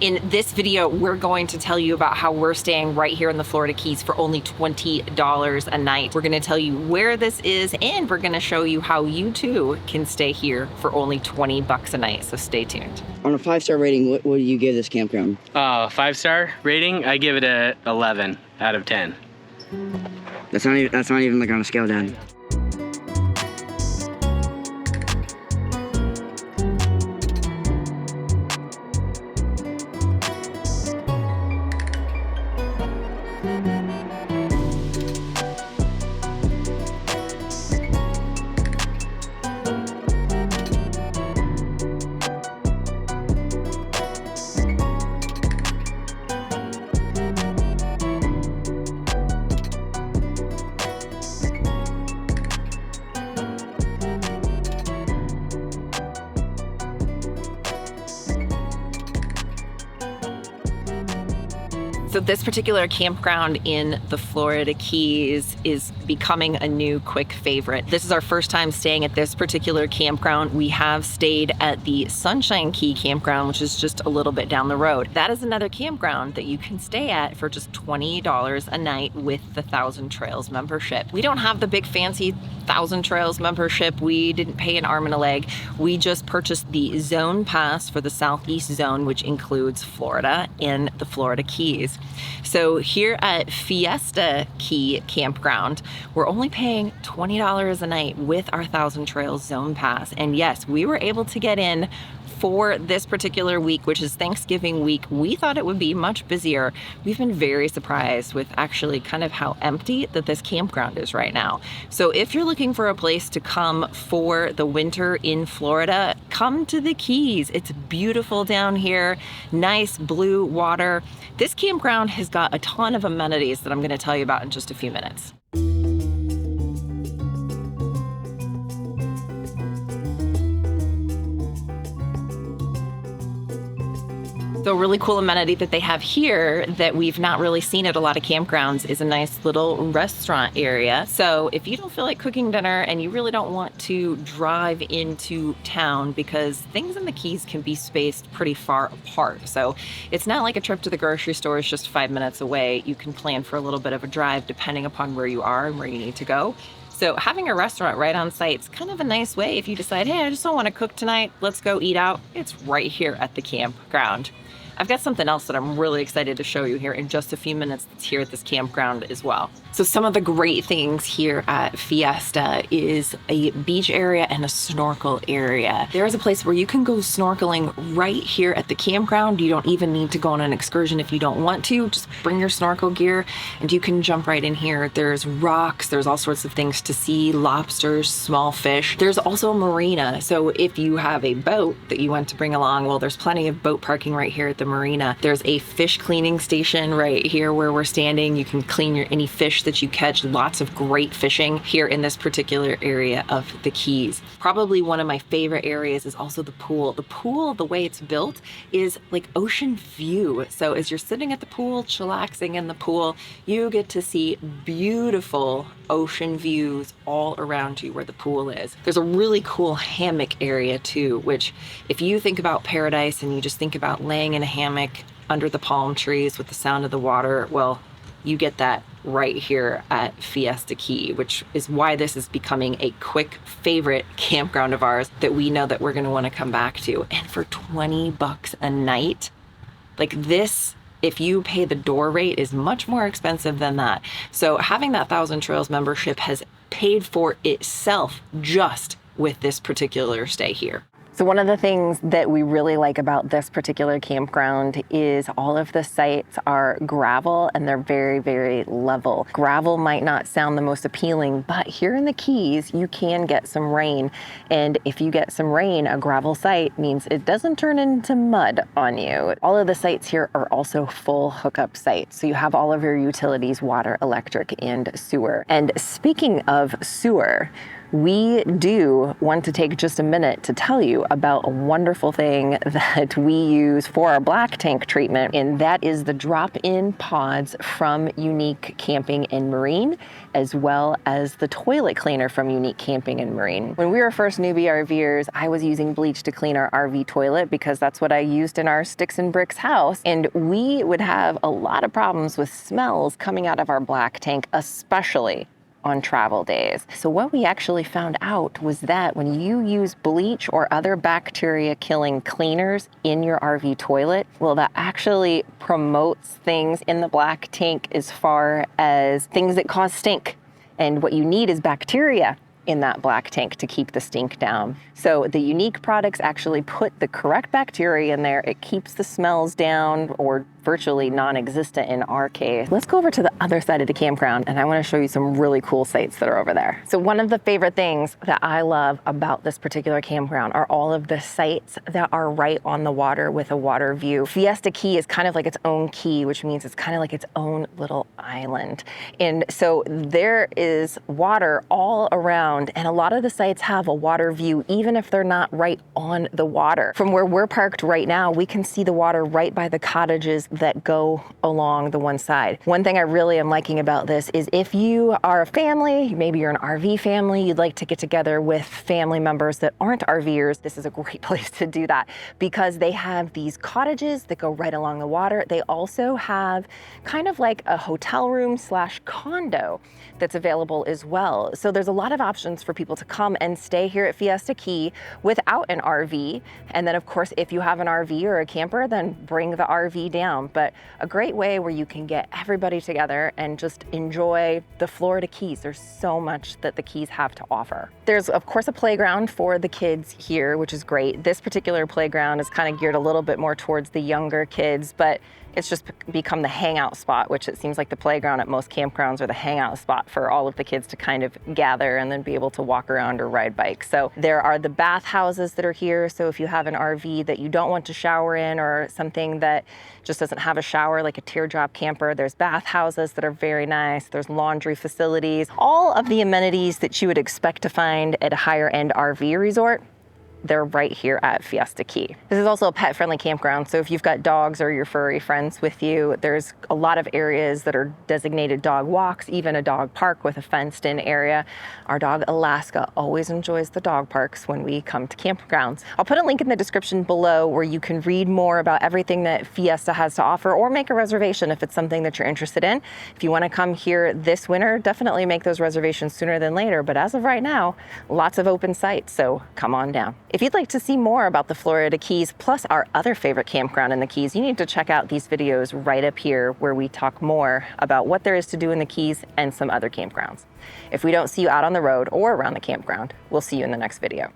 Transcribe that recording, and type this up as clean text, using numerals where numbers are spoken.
In this video, we're going to tell you about how we're staying right here in the Florida Keys for only $20 a night. We're gonna tell you where this is, and we're gonna show you how you too can stay here for only 20 bucks a night, so stay tuned. On a 5-star rating, what do you give this campground? 5-star rating, I give it a 11 out of 10. That's not even like on a scale, Dad. So this particular campground in the Florida Keys is becoming a new quick favorite. This is our first time staying at this particular campground. We have stayed at the Sunshine Key campground, which is just a little bit down the road. That is another campground that you can stay at for just $20 a night with the Thousand Trails membership. We don't have the big fancy Thousand Trails membership. We didn't pay an arm and a leg. We just purchased the zone pass for the Southeast zone, which includes Florida and the Florida Keys. So here at Fiesta Key Campground, we're only paying $20 a night with our Thousand Trails zone pass. And yes, we were able to get in for this particular week, which is Thanksgiving week. We thought it would be much busier. We've been very surprised with actually kind of how empty that this campground is right now. So if you're looking for a place to come for the winter in Florida, come to the Keys. It's beautiful down here, nice blue water. This campground has got a ton of amenities that I'm going to tell you about in just a few minutes. So a really cool amenity that they have here that we've not really seen at a lot of campgrounds is a nice little restaurant area. So if you don't feel like cooking dinner and you really don't want to drive into town, because things in the Keys can be spaced pretty far apart. So it's not like a trip to the grocery store is just 5 minutes away. You can plan for a little bit of a drive depending upon where you are and where you need to go. So having a restaurant right on site is kind of a nice way if you decide, hey, I just don't want to cook tonight, let's go eat out. It's right here at the campground. I've got something else that I'm really excited to show you here in just a few minutes that's here at this campground as well. So some of the great things here at Fiesta is a beach area and a snorkel area. There is a place where you can go snorkeling right here at the campground. You don't even need to go on an excursion if you don't want to. Just bring your snorkel gear and you can jump right in here. There's rocks, there's all sorts of things to see, lobsters, small fish. There's also a marina. So if you have a boat that you want to bring along, well, there's plenty of boat parking right here at the marina. There's a fish cleaning station right here where we're standing. You can clean any fish that you catch. Lots of great fishing here in this particular area of the Keys. Probably one of my favorite areas is also the pool. The pool, the way it's built, is like ocean view. So as you're sitting at the pool, chillaxing in the pool, you get to see beautiful ocean views all around you where the pool is. There's a really cool hammock area too, which if you think about paradise and you just think about laying in a hammock under the palm trees with the sound of the water, well, you get that right here at Fiesta Key, which is why this is becoming a quick favorite campground of ours that we know that we're going to want to come back to. And for 20 bucks a night, like this, if you pay the door rate, is much more expensive than that. So having that Thousand Trails membership has paid for itself just with this particular stay here. So one of the things that we really like about this particular campground is all of the sites are gravel and they're very, very level. Gravel might not sound the most appealing, but here in the Keys, you can get some rain. And if you get some rain, a gravel site means it doesn't turn into mud on you. All of the sites here are also full hookup sites. So you have all of your utilities, water, electric, and sewer. And speaking of sewer, we do want to take just a minute to tell you about a wonderful thing that we use for our black tank treatment, and that is the drop-in pods from Unique Camping and Marine, as well as the toilet cleaner from Unique Camping and Marine. When we were first newbie RVers, I was using bleach to clean our RV toilet because that's what I used in our sticks and bricks house, and we would have a lot of problems with smells coming out of our black tank, especially on travel days. So what we actually found out was that when you use bleach or other bacteria killing cleaners in your RV toilet, well, that actually promotes things in the black tank as far as things that cause stink. And what you need is bacteria in that black tank to keep the stink down. So the Unique products actually put the correct bacteria in there. It keeps the smells down, or virtually non-existent in our case. Let's go over to the other side of the campground, and I want to show you some really cool sites that are over there. So one of the favorite things that I love about this particular campground are all of the sites that are right on the water with a water view. Fiesta Key is kind of like its own key, which means it's kind of like its own little island. And so there is water all around, and a lot of the sites have a water view even if they're not right on the water. From where we're parked right now, we can see the water right by the cottages that go along the one side. One thing I really am liking about this is if you are a family, maybe you're an RV family, you'd like to get together with family members that aren't RVers, this is a great place to do that because they have these cottages that go right along the water. They also have kind of like a hotel room / condo that's available as well. So there's a lot of options for people to come and stay here at Fiesta Key without an RV. And then of course, if you have an RV or a camper, then bring the RV down. But a great way where you can get everybody together and just enjoy the Florida Keys. There's so much that the Keys have to offer. There's of course a playground for the kids here, which is great. This particular playground is kind of geared a little bit more towards the younger kids, but it's just become the hangout spot, which it seems like the playground at most campgrounds are the hangout spot for all of the kids to kind of gather and then be able to walk around or ride bikes. So there are the bath houses that are here. So if you have an RV that you don't want to shower in or something that just doesn't have a shower, like a teardrop camper, there's bath houses that are very nice. There's laundry facilities, all of the amenities that you would expect to find at a higher end RV resort. They're right here at Fiesta Key. This is also a pet-friendly campground, so if you've got dogs or your furry friends with you, there's a lot of areas that are designated dog walks, even a dog park with a fenced-in area. Our dog Alaska always enjoys the dog parks when we come to campgrounds. I'll put a link in the description below where you can read more about everything that Fiesta has to offer or make a reservation if it's something that you're interested in. If you want to come here this winter, definitely make those reservations sooner than later, but as of right now, lots of open sites, so come on down. If you'd like to see more about the Florida Keys, plus our other favorite campground in the Keys, you need to check out these videos right up here where we talk more about what there is to do in the Keys and some other campgrounds. If we don't see you out on the road or around the campground, we'll see you in the next video.